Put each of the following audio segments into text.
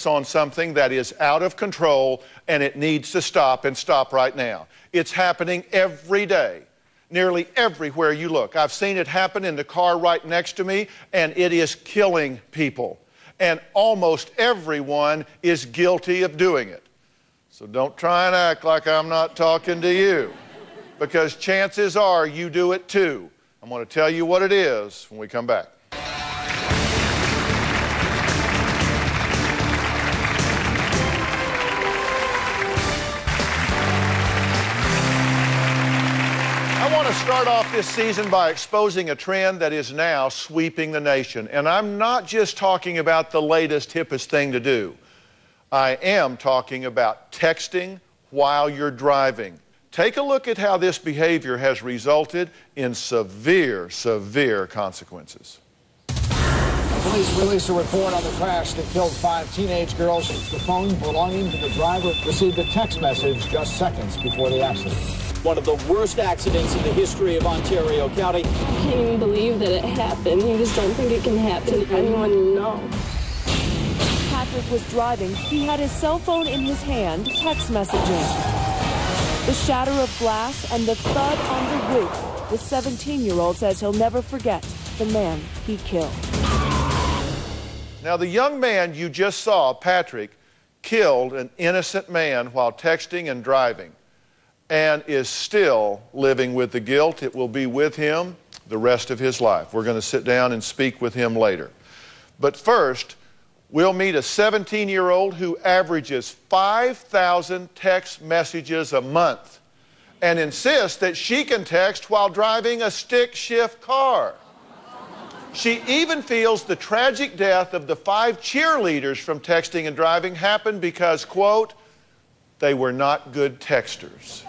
On something that is out of control, and it needs to stop, and stop right now. It's happening every day, nearly everywhere you look. I've seen it happen in the car right next to me, and it is killing people. And almost everyone is guilty of doing it. So don't try and act like I'm not talking to you, because chances are you do it too. I'm going to tell you what it is when we come back. I want to start off this season by exposing a trend that is now sweeping the nation. And I'm not just talking about the latest, hippest thing to do. I am talking about texting while you're driving. Take a look at how this behavior has resulted in severe, severe consequences. Police released a report on the crash that killed 5 teenage girls. The phone belonging to the driver received a text message just seconds before the accident. One of the worst accidents in the history of Ontario County. I can't even believe that it happened. You just don't think it can happen to anyone you know. Patrick was driving. He had his cell phone in his hand, text messaging. The shatter of glass and the thud on the roof. The 17-year-old says he'll never forget the man he killed. Now, the young man you just saw, Patrick, killed an innocent man while texting and driving, and is still living with the guilt. It will be with him the rest of his life. We're going to sit down and speak with him later. But first, we'll meet a 17-year-old who averages 5,000 text messages a month and insists that she can text while driving a stick-shift car. She even feels the tragic death of the 5 cheerleaders from texting and driving happened because, quote, they were not good texters.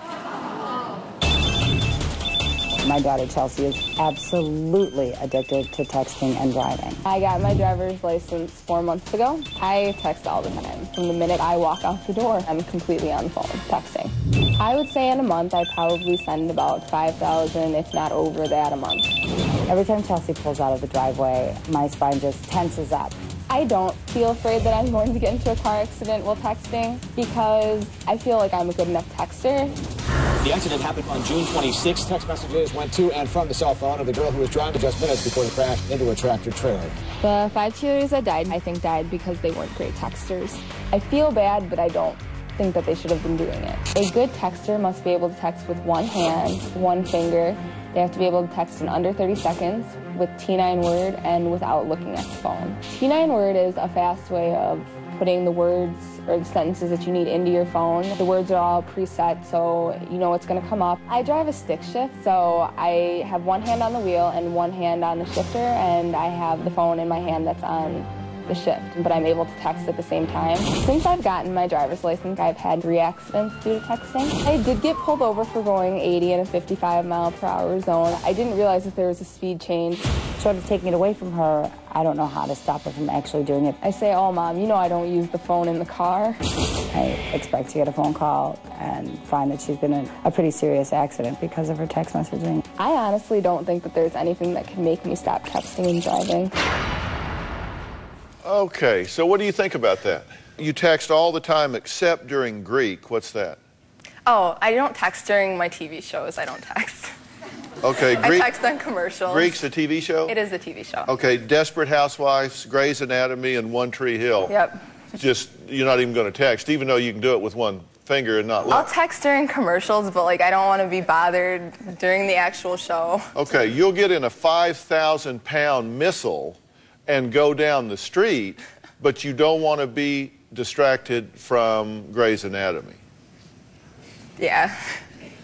My daughter Chelsea is absolutely addicted to texting and driving. I got my driver's license 4 months ago. I text all the time. From the minute I walk out the door, I'm completely on the phone texting. I would say in a month I probably send about 5,000, if not over that a month. Every time Chelsea pulls out of the driveway, my spine just tenses up. I don't feel afraid that I'm going to get into a car accident while texting because I feel like I'm a good enough texter. The accident happened on June 26th. Text messages went to and from the cell phone of the girl who was driving just minutes before the crash into a tractor trailer. The 5 cheerleaders that died, I think died because they weren't great texters. I feel bad, but I don't think that they should have been doing it. A good texter must be able to text with one hand, one finger. They have to be able to text in under 30 seconds with T9 word and without looking at the phone. T9 word is a fast way of putting the words or the sentences that you need into your phone. The words are all preset, so you know what's going to come up. I drive a stick shift, so I have one hand on the wheel and one hand on the shifter, and I have the phone in my hand that's on the shift, but I'm able to text at the same time. Since I've gotten my driver's license, I've had 3 accidents due to texting. I did get pulled over for going 80 in a 55-mile-per-hour zone. I didn't realize that there was a speed change. Short of taking it away from her, I don't know how to stop her from actually doing it. I say, oh, Mom, you know I don't use the phone in the car. I expect to get a phone call and find that she's been in a pretty serious accident because of her text messaging. I honestly don't think that there's anything that can make me stop texting and driving. Okay, so what do you think about that? You text all the time except during Greek. What's that? Oh, I don't text during my TV shows. I don't text. Okay, I text on commercials. Greek's a TV show? It is a TV show. Okay, Desperate Housewives, Grey's Anatomy, and One Tree Hill. Yep. Just, you're not even going to text, even though you can do it with one finger and not look. I'll text during commercials, but I don't want to be bothered during the actual show. Okay, you'll get in a 5,000-pound missile and go down the street, but you don't want to be distracted from Grey's Anatomy. Yeah.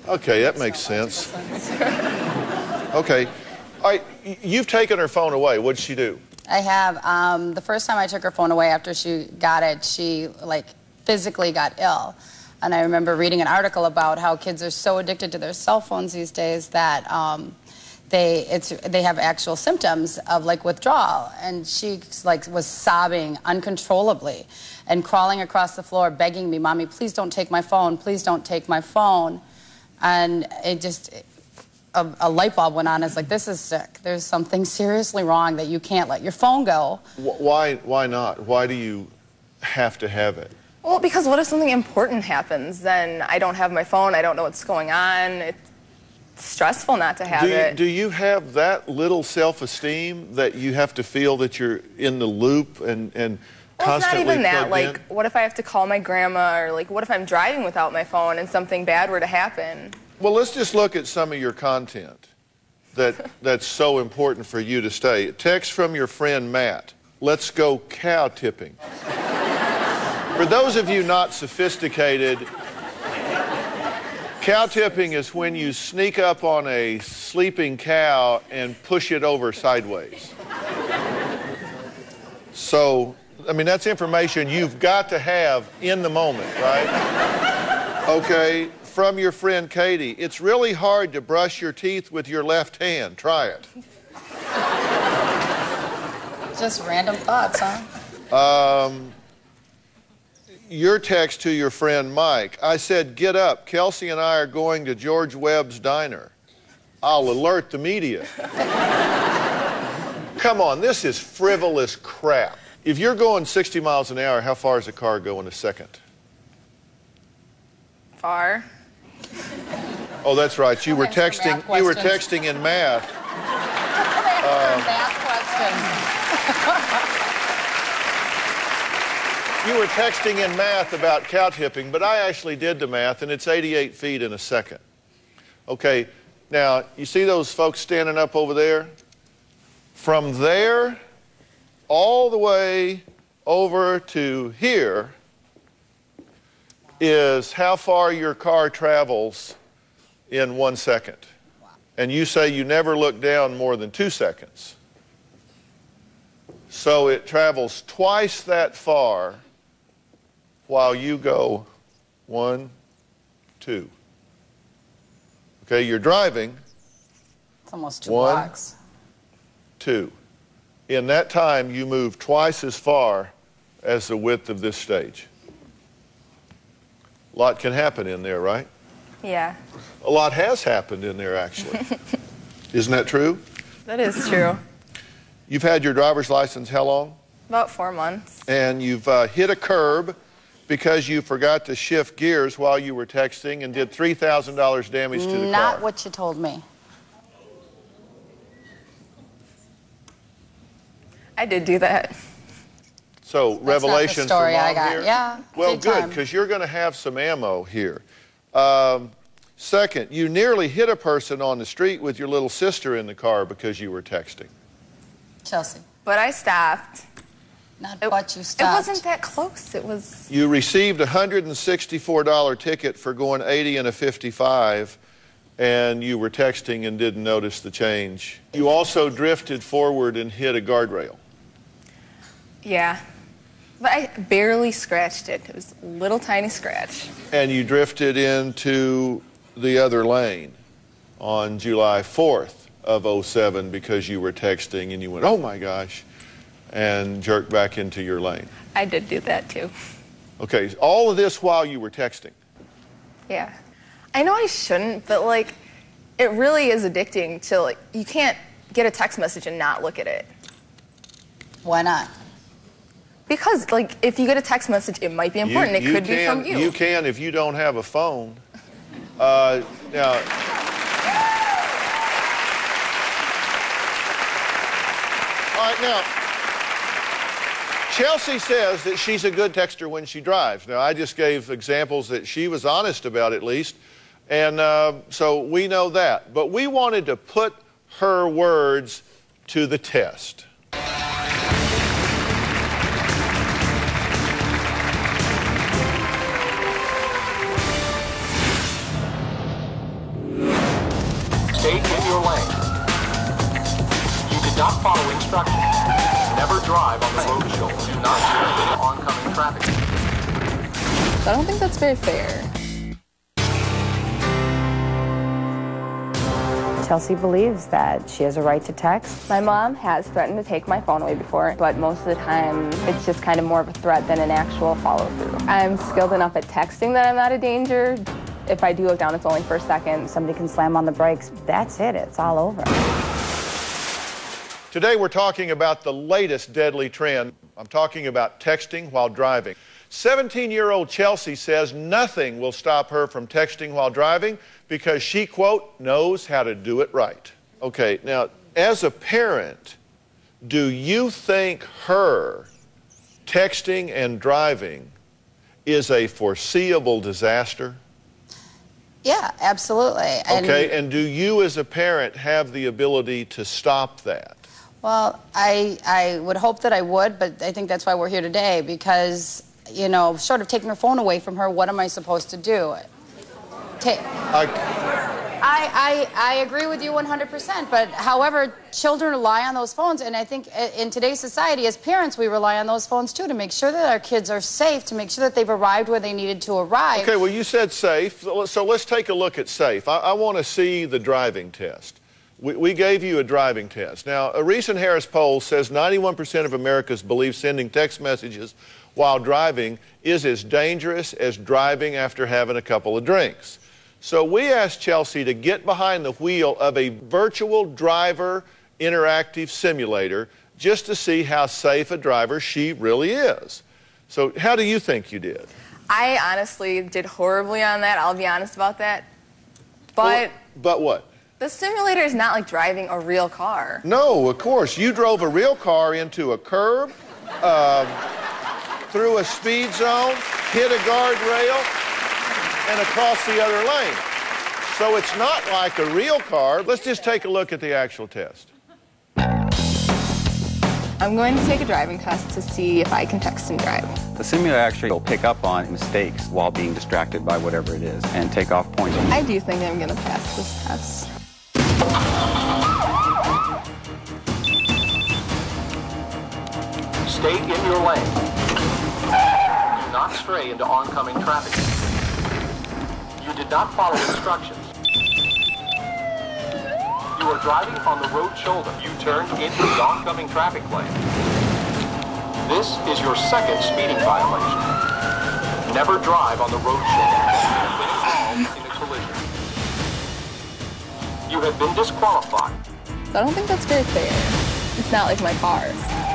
Okay, that makes sense. Okay. All right, you've taken her phone away. What'd she do? I have. The first time I took her phone away after she got it, she, physically got ill. And I remember reading an article about how kids are so addicted to their cell phones these days that they have actual symptoms of withdrawal, and she was sobbing uncontrollably and crawling across the floor begging me, "Mommy, please don't take my phone, please don't take my phone." And it just, a light bulb went on. It's this is sick. There's something seriously wrong that you can't let your phone go. Why not? Why do you have to have it? Well, because what if something important happens? Then I don't have my phone. I don't know what's going on. It's stressful not to have it. Do you have that little self-esteem that you have to feel that you're in the loop and Well, constantly it's not even that. plugged Like, in? what if I have to call my grandma, or like, what if I'm driving without my phone and something bad were to happen? Well, let's just look at some of your content that's so important for you to stay. Text from your friend Matt. Let's go cow tipping. For those of you not sophisticated, cow tipping is when you sneak up on a sleeping cow and push it over sideways. So, I mean, that's information you've got to have in the moment, right? Okay, from your friend Katie, it's really hard to brush your teeth with your left hand. Try it. Just random thoughts, huh? Your text to your friend Mike. I said, get up. Kelsey and I are going to George Webb's Diner. I'll alert the media. Come on, this is frivolous crap. If you're going 60 miles an hour, how far does a car go in a second? Far. Oh, that's right. You were Thanks for texting. math You were questions. texting in math. Math questions. You were texting in math about cow tipping, but I actually did the math, and it's 88 feet in a second. Okay, now, you see those folks standing up over there? From there all the way over to here is how far your car travels in 1 second. And you say you never look down more than 2 seconds. So it travels twice that far while you go 1, 2. Okay, you're driving. It's almost 2 1, blocks. 2. In that time, you move twice as far as the width of this stage. A lot can happen in there, right? Yeah, A lot has happened in there, actually. Isn't that true? that is true. You've had your driver's license how long? About 4 months. And you've hit a curb because you forgot to shift gears while you were texting and did $3,000 damage to the car. Not what you told me. I did do that. So revelations That's not the story from I Mom got. here? Yeah, Well, big good, time. because you're going to have some ammo here. Second, you nearly hit a person on the street with your little sister in the car because you were texting. Chelsea. But I stopped. Not but you stopped. It wasn't that close. It was. You received a $164 ticket for going 80 and a 55, and you were texting and didn't notice the change. You also drifted forward and hit a guardrail. Yeah. But I barely scratched it. It was a little tiny scratch. And you drifted into the other lane on July 4th of 07 because you were texting and you went, oh my gosh, and jerked back into your lane. I did do that too. Okay, all of this while you were texting. Yeah. I know I shouldn't, but like, it really is addicting to, like, you can't get a text message and not look at it. Why not? Because, like, if you get a text message, it might be important. It could be from you. You can if you don't have a phone. Now, all right, now, Chelsea says that she's a good texter when she drives. Now, I just gave examples that she was honest about, at least, and so we know that. But we wanted to put her words to the test. Stay in your lane. You did not follow instructions. Never drive on the road shoulder. Do not use oncoming traffic. I don't think that's very fair. Chelsea believes that she has a right to text. My mom has threatened to take my phone away before, but most of the time it's just kind of more of a threat than an actual follow-through. I'm skilled enough at texting that I'm not a danger. If I do look down, it's only for a second. Somebody can slam on the brakes. That's it. It's all over. Today we're talking about the latest deadly trend. I'm talking about texting while driving. 17-year-old Chelsea says nothing will stop her from texting while driving because she, quote, knows how to do it right. Okay, now, as a parent, do you think her texting and driving is a foreseeable disaster? Yeah, absolutely. Okay, and do you as a parent have the ability to stop that? Well, I would hope that I would, but I think that's why we're here today, because, you know, short of taking her phone away from her, what am I supposed to do? I agree with you 100%, but however, children rely on those phones, and I think in today's society, as parents, we rely on those phones too to make sure that our kids are safe, to make sure that they've arrived where they needed to arrive. Okay, well, you said safe, so let's take a look at safe. I want to see the driving test. We gave you a driving test. Now, a recent Harris poll says 91% of Americans believe sending text messages while driving is as dangerous as driving after having a couple of drinks. So we asked Chelsea to get behind the wheel of a virtual driver interactive simulator just to see how safe a driver she really is. So how do you think you did? I honestly did horribly on that. I'll be honest about that. But what? The simulator is not like driving a real car. No, of course. You drove a real car into a curb, through a speed zone, hit a guardrail, and across the other lane. So it's not like a real car. Let's just take a look at the actual test. I'm going to take a driving test to see if I can text and drive. The simulator actually will pick up on mistakes while being distracted by whatever it is and take off points. I do think I'm going to pass this test. Stay in your lane. Do not stray into oncoming traffic. You did not follow instructions. You are driving on the road shoulder. You turned into the oncoming traffic lane. This is your second speeding violation. Never drive on the road shoulder. You have been involved in a collision. You have been disqualified. I don't think that's very fair. It's not like my car.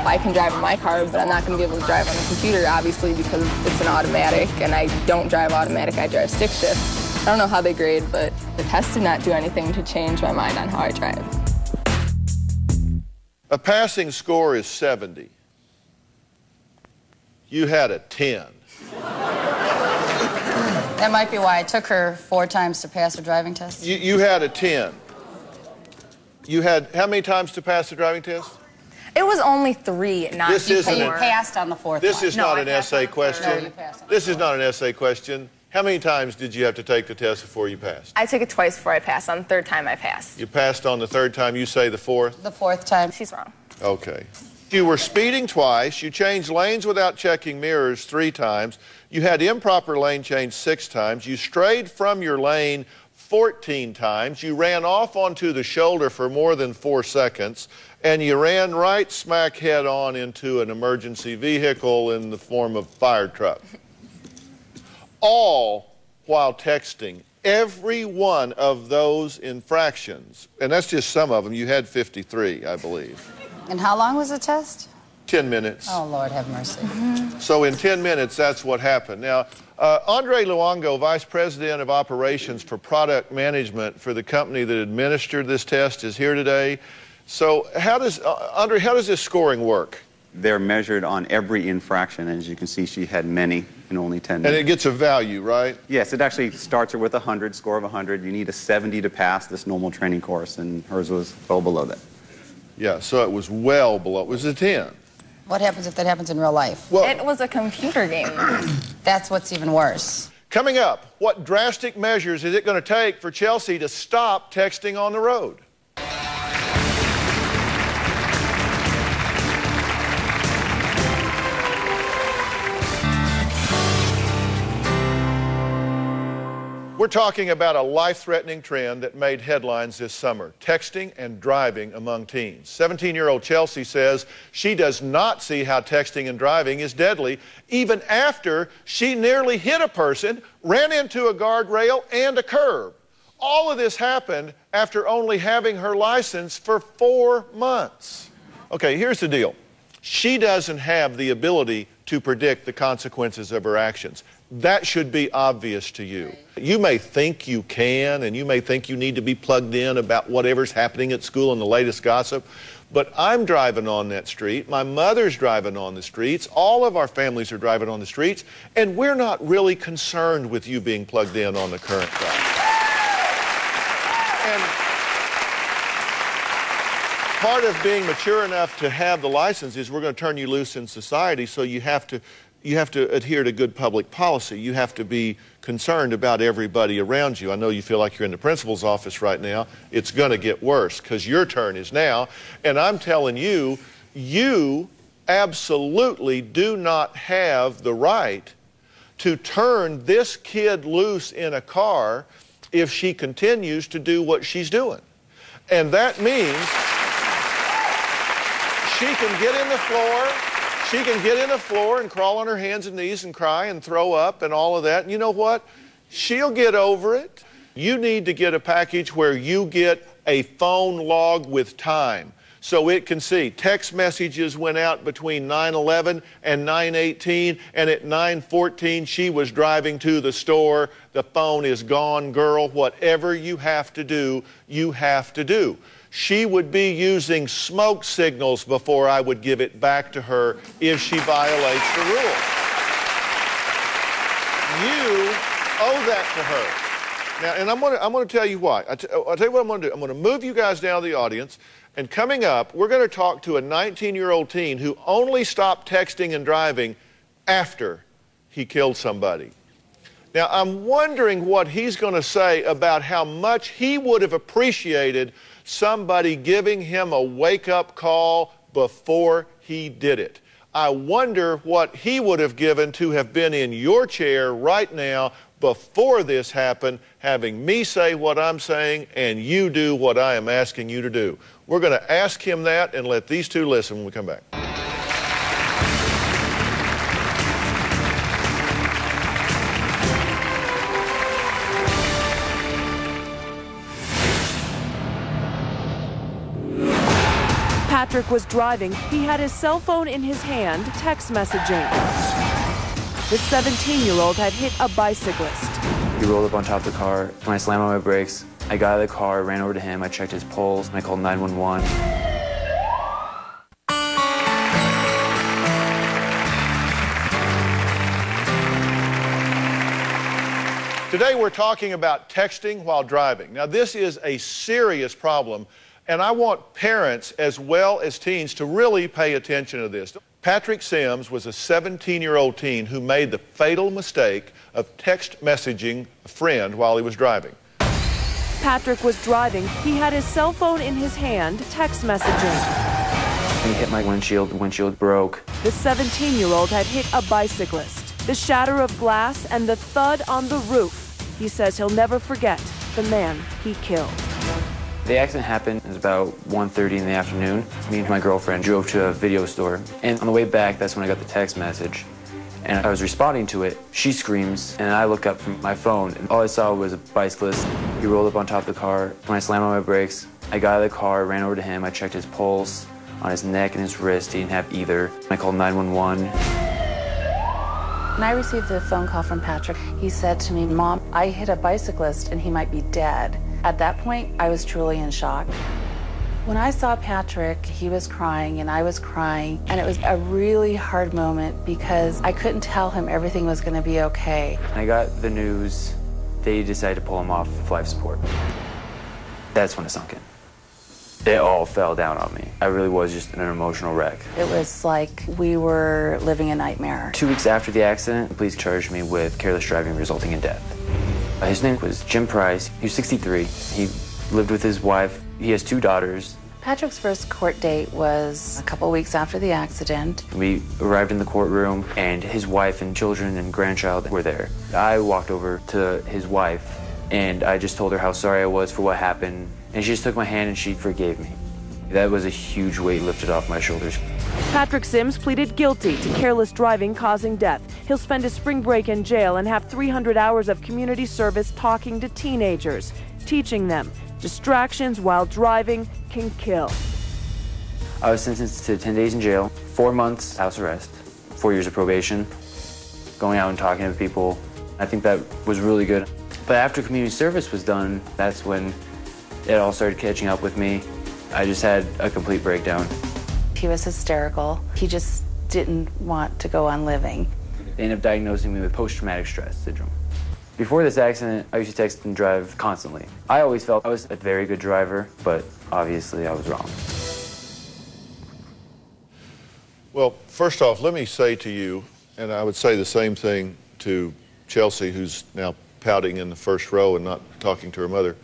I can drive in my car, but I'm not going to be able to drive on the computer, obviously, because it's an automatic, and I don't drive automatic, I drive stick shift. I don't know how they grade, but the test did not do anything to change my mind on how I drive. A passing score is 70. You had a 10. That might be why it took her 4 times to pass her driving test. You had a 10. You had how many times to pass the driving test? It was only 3, not 4. You passed on the 4th This one. is not an essay question. No, you passed. This is not an essay question. How many times did you have to take the test before you passed? I took it twice before I passed. On the 3rd time, I passed. You passed on the 3rd time. You say the 4th? The 4th time. She's wrong. Okay. You were speeding twice. You changed lanes without checking mirrors 3 times. You had improper lane change 6 times. You strayed from your lane 14 times. You ran off onto the shoulder for more than 4 seconds. And you ran right smack head on into an emergency vehicle in the form of a fire truck. All while texting. Every one of those infractions, and that's just some of them. You had 53, I believe. And how long was the test? 10 minutes. Oh, Lord have mercy. So in 10 minutes, that's what happened. Now, Andre Luongo, Vice President of Operations for Product Management for the company that administered this test, is here today. So Andre, how does this scoring work? They're measured on every infraction. As you can see, she had many in only 10 minutes. And it gets a value, right? Yes, it actually starts her with a 100, score of 100. You need a 70 to pass this normal training course, and hers was well below that. Yeah, so it was well below. It was a 10. What happens if that happens in real life? Well, it was a computer game. That's what's even worse. Coming up, what drastic measures is it going to take for Chelsea to stop texting on the road? We're talking about a life-threatening trend that made headlines this summer, texting and driving among teens. 17-year-old Chelsea says she does not see how texting and driving is deadly, even after she nearly hit a person, ran into a guardrail and a curb. All of this happened after only having her license for 4 months. Okay, here's the deal. She doesn't have the ability to predict the consequences of her actions. That should be obvious to you. You may think you can, and you may think you need to be plugged in about whatever's happening at school and the latest gossip, but I'm driving on that street, my mother's driving on the streets, all of our families are driving on the streets, and we're not really concerned with you being plugged in on the current drive. And part of being mature enough to have the license is we're going to turn you loose in society, so you have to adhere to good public policy. You have to be concerned about everybody around you. I know you feel like you're in the principal's office right now. It's going to get worse because your turn is now. And I'm telling you, you absolutely do not have the right to turn this kid loose in a car if she continues to do what she's doing. And that means she can get in the floor. She can get in the floor and crawl on her hands and knees and cry and throw up and all of that. And you know what? She'll get over it. You need to get a package where you get a phone log with time so it can see text messages went out between 9:11 and 9:18, and at 9:14 she was driving to the store. The phone is gone, girl. Whatever you have to do, you have to do. She would be using smoke signals before I would give it back to her if she violates the rule. You owe that to her. Now, and I'm going to tell you why. I'll tell you what I'm going to do. I'm going to move you guys down to the audience, and coming up, we're going to talk to a 19-year-old teen who only stopped texting and driving after he killed somebody. Now, I'm wondering what he's going to say about how much he would have appreciated somebody giving him a wake-up call before he did it. I wonder what he would have given to have been in your chair right now before this happened, having me say what I'm saying and you do what I am asking you to do. We're going to ask him that and let these two listen when we come back. Patrick was driving. He had his cell phone in his hand, text messaging. The 17-year-old had hit a bicyclist. He rolled up on top of the car. When I slammed on my brakes, I got out of the car, ran over to him, I checked his pulse, and I called 911. Today we're talking about texting while driving. Now this is a serious problem, and I want parents as well as teens to really pay attention to this. Patrick Sims was a 17-year-old teen who made the fatal mistake of text messaging a friend while he was driving. Patrick was driving. He had his cell phone in his hand, text messaging. He hit my windshield, the windshield broke. The 17-year-old had hit a bicyclist. The shatter of glass and the thud on the roof. He says he'll never forget the man he killed. The accident happened, it was about 1:30 in the afternoon. Me and my girlfriend drove to a video store, and on the way back, that's when I got the text message. And I was responding to it. She screams, and I look up from my phone, and all I saw was a bicyclist. He rolled up on top of the car. When I slammed on my brakes, I got out of the car, ran over to him, I checked his pulse on his neck and his wrist. He didn't have either. I called 911. When I received a phone call from Patrick, he said to me, "Mom, I hit a bicyclist and he might be dead." At that point, I was truly in shock. When I saw Patrick, he was crying and I was crying, and it was a really hard moment because I couldn't tell him everything was going to be okay. I got the news, they decided to pull him off of life support. That's when it sunk in. It all fell down on me. I really was just an emotional wreck. It was like we were living a nightmare. 2 weeks after the accident, the police charged me with careless driving resulting in death. His name was Jim Price. He was 63. He lived with his wife. He has 2 daughters. Patrick's first court date was a couple weeks after the accident. We arrived in the courtroom, and his wife and children and grandchild were there. I walked over to his wife, and I just told her how sorry I was for what happened, and she just took my hand and she forgave me. That was a huge weight lifted off my shoulders. Patrick Sims pleaded guilty to careless driving causing death. He'll spend his spring break in jail and have 300 hours of community service talking to teenagers, teaching them distractions while driving can kill. I was sentenced to 10 days in jail, 4 months house arrest, 4 years of probation, going out and talking to people. I think that was really good. But after community service was done, that's when it all started catching up with me. I just had a complete breakdown. He was hysterical. He just didn't want to go on living. They ended up diagnosing me with post-traumatic stress syndrome. Before this accident, I used to text and drive constantly. I always felt I was a very good driver, but obviously I was wrong. Well, first off, let me say to you, and I would say the same thing to Chelsea, who's now pouting in the first row and not talking to her mother.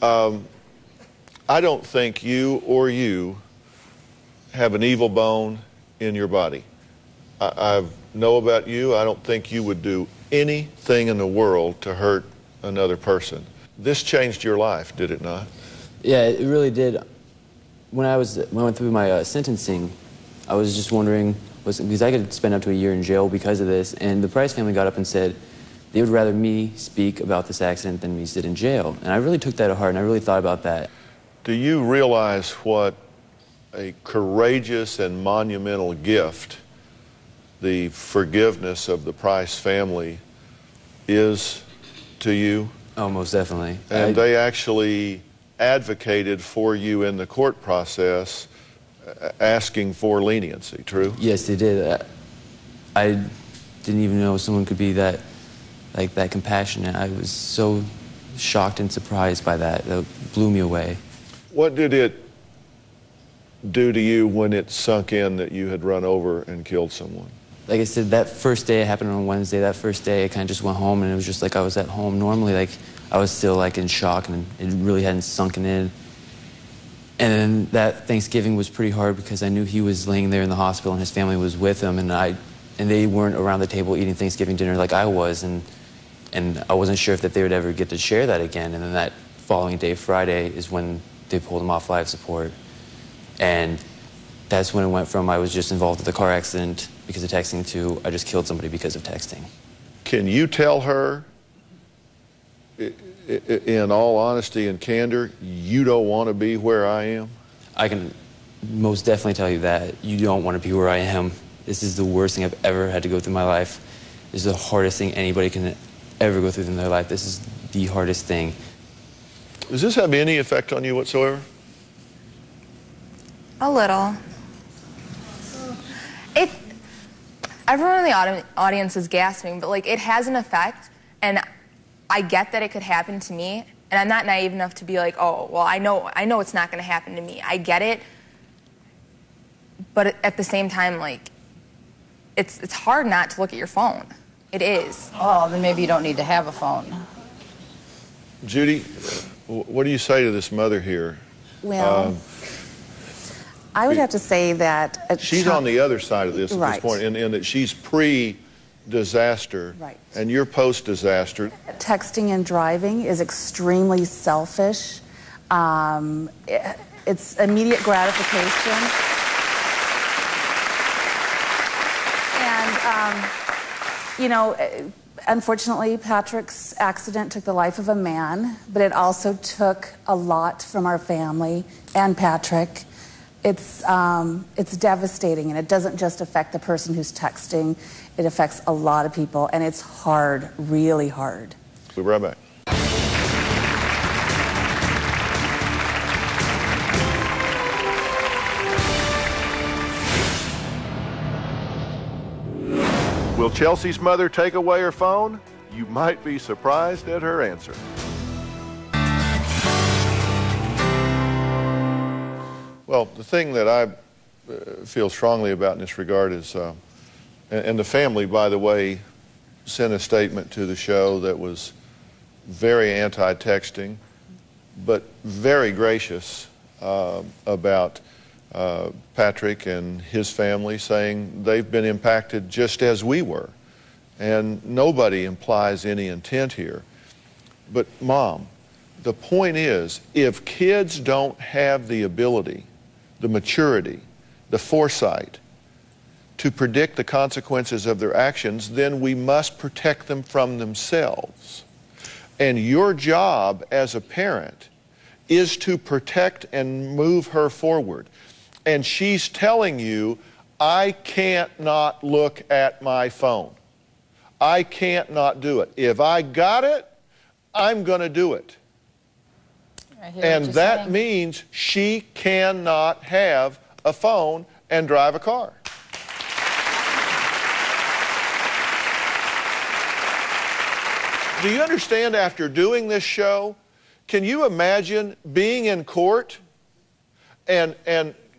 I don't think you have an evil bone in your body. I know about you, I don't think you would do anything in the world to hurt another person. This changed your life, did it not? Yeah, it really did. When I went through my sentencing, I was just wondering, because I could spend up to a year in jail because of this, and the Price family got up and said they would rather me speak about this accident than me sit in jail. And I really took that to heart, and I really thought about that. Do you realize what a courageous and monumental gift the forgiveness of the Price family is to you? Oh, most definitely. And they actually advocated for you in the court process, asking for leniency, true? Yes, they did. I didn't even know someone could be that compassionate. I was so shocked and surprised by that. That blew me away. What did it do to you when it sunk in that you had run over and killed someone? Like I said, that first day, it happened on Wednesday. That first day, I kind of just went home, and it was just like I was at home. Normally, I was still in shock, and it really hadn't sunken in. And then that Thanksgiving was pretty hard because I knew he was laying there in the hospital, and his family was with him, and they weren't around the table eating Thanksgiving dinner like I was, and I wasn't sure if they would ever get to share that again. And then that following day, Friday, is when they pulled him off life support. And that's when it went from I was just involved with a car accident because of texting to I just killed somebody because of texting. Can you tell her, in all honesty and candor, you don't want to be where I am? I can most definitely tell you that. You don't want to be where I am. This is the worst thing I've ever had to go through in my life. This is the hardest thing anybody can ever go through in their life. This is the hardest thing. Does this have any effect on you whatsoever? A little. Everyone in the audience is gasping, but it has an effect, and I get that it could happen to me, and I'm not naive enough to be like, oh, well, I know it's not going to happen to me. I get it, but at the same time, it's hard not to look at your phone. It is. Oh, then maybe you don't need to have a phone. Judy, what do you say to this mother here? Well, I would have to say that... she's on the other side of this at this point, in that she's pre-disaster, and you're post-disaster. Texting and driving is extremely selfish. It's immediate gratification. And, unfortunately, Patrick's accident took the life of a man, but it also took a lot from our family and Patrick. It's devastating, and it doesn't just affect the person who's texting. It affects a lot of people, and it's hard, really hard. We'll be right back. Will Chelsea's mother take away her phone? You might be surprised at her answer. Well, the thing that I feel strongly about in this regard is, and the family, by the way, sent a statement to the show that was very anti-texting, but very gracious about Patrick and his family, saying they've been impacted just as we were. And nobody implies any intent here. But Mom, the point is, if kids don't have the ability, the maturity, the foresight to predict the consequences of their actions, then we must protect them from themselves. And your job as a parent is to protect and move her forward. and she's telling you, I can't not look at my phone. I can't not do it. If I got it, I'm going to do it. And that means she cannot have a phone and drive a car. Do you understand, after doing this show, can you imagine being in court and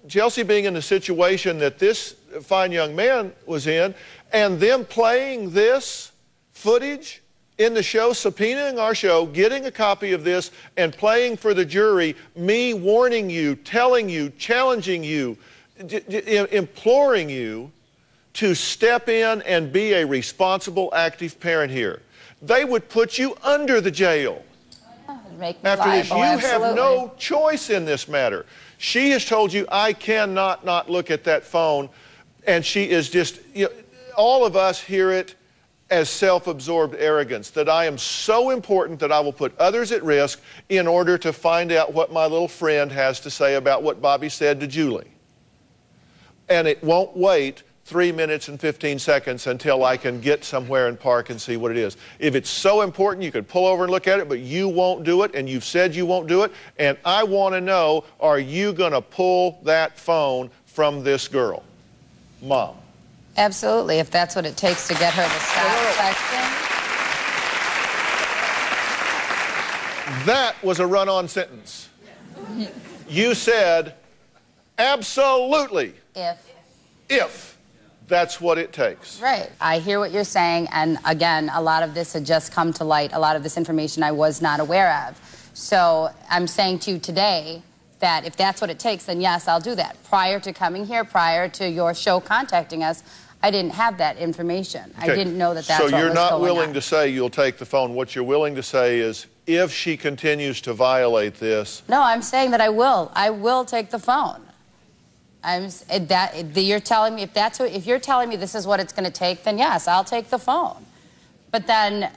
Chelsea being in the situation that this fine young man was in, and them playing this footage in the show, subpoenaing our show, getting a copy of this, and playing for the jury, me warning you, telling you, challenging you, imploring you to step in and be a responsible, active parent here? They would put you under the jail. After this, you have no choice in this matter. She has told you, I cannot not look at that phone, and she is just, all of us hear it as self-absorbed arrogance, that I am so important that I will put others at risk in order to find out what my little friend has to say about what Bobby said to Julie. And it won't wait 3 minutes and 15 seconds until I can get somewhere and park and see what it is. If it's so important, you could pull over and look at it, but you won't do it, and you've said you won't do it, and I want to know, are you going to pull that phone from this girl? Mom. Absolutely, if that's what it takes to get her to stop texting. That was a run-on sentence. You said, absolutely. If that's what it takes. Right. I hear what you're saying, and again, a lot of this had just come to light, a lot of this information I was not aware of. So I'm saying to you today that if that's what it takes, then yes, I'll do that. Prior to coming here, prior to your show contacting us, I didn't have that information. Okay. I didn't know that that's what was going on. So you're not willing to say you'll take the phone. What you're willing to say is, if she continues to violate this... No, I'm saying that I will. I will take the phone. You're telling me, if you're telling me this is what it's going to take, then yes, I'll take the phone. But then,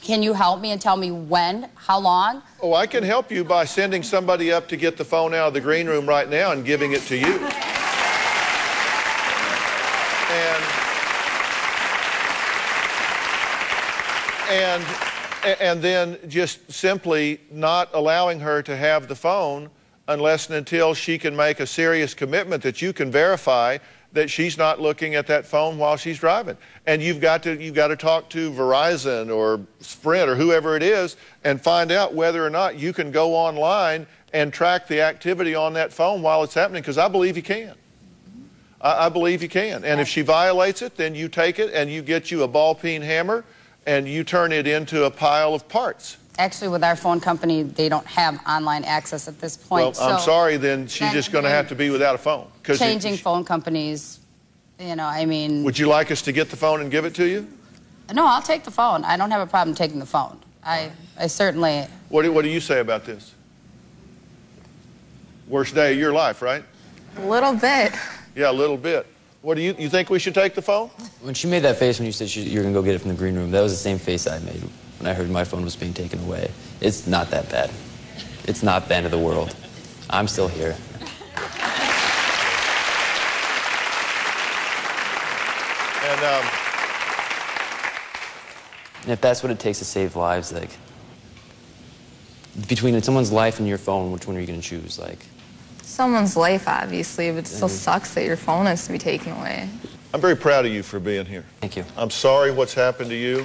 can you help me and tell me when, how long? Oh, I can help you by sending somebody up to get the phone out of the green room right now and giving it to you. And then just simply not allowing her to have the phone unless and until she can make a serious commitment that you can verify that she's not looking at that phone while she's driving. And you've got to talk to Verizon or Sprint or whoever it is and find out whether or not you can go online and track the activity on that phone while it's happening, because I believe you can. I believe you can. And if she violates it, then you take it and you get you a ball-peen hammer and you turn it into a pile of parts. Actually, with our phone company, they don't have online access at this point. Well, I'm sorry, then she's just going to have to be without a phone. Changing phone companies, I mean... Would you like us to get the phone and give it to you? No, I'll take the phone. I don't have a problem taking the phone. I certainly... What do you say about this? Worst day of your life, right? A little bit. Yeah, a little bit. What do you think we should take the phone? When she made that face when you said you're going to go get it from the green room, that was the same face I made when I heard my phone was being taken away. It's not that bad. It's not the end of the world. I'm still here. And if that's what it takes to save lives, like, between someone's life and your phone, which one are you going to choose? Like, someone's life, obviously, but it still sucks that your phone has to be taken away. I'm very proud of you for being here. Thank you. I'm sorry what's happened to you.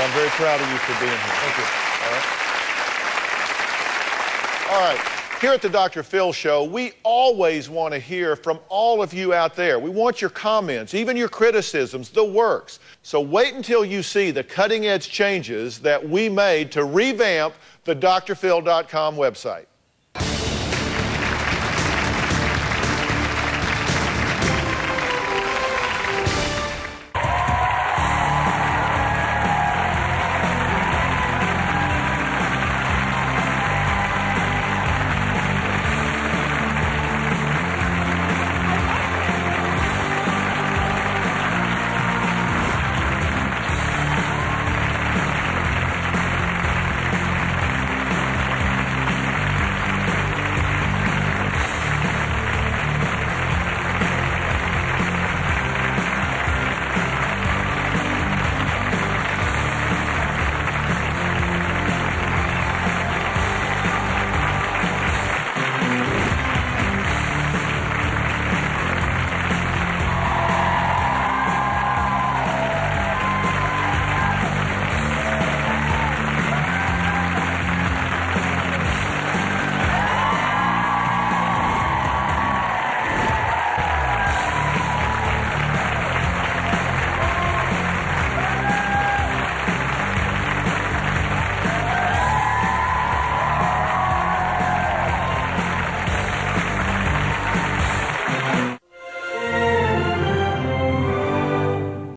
I'm very proud of you for being here. Thank you. All right. Here at the Dr. Phil Show, we always want to hear from all of you out there. We want your comments, even your criticisms, the works. So wait until you see the cutting-edge changes that we made to revamp the drphil.com website.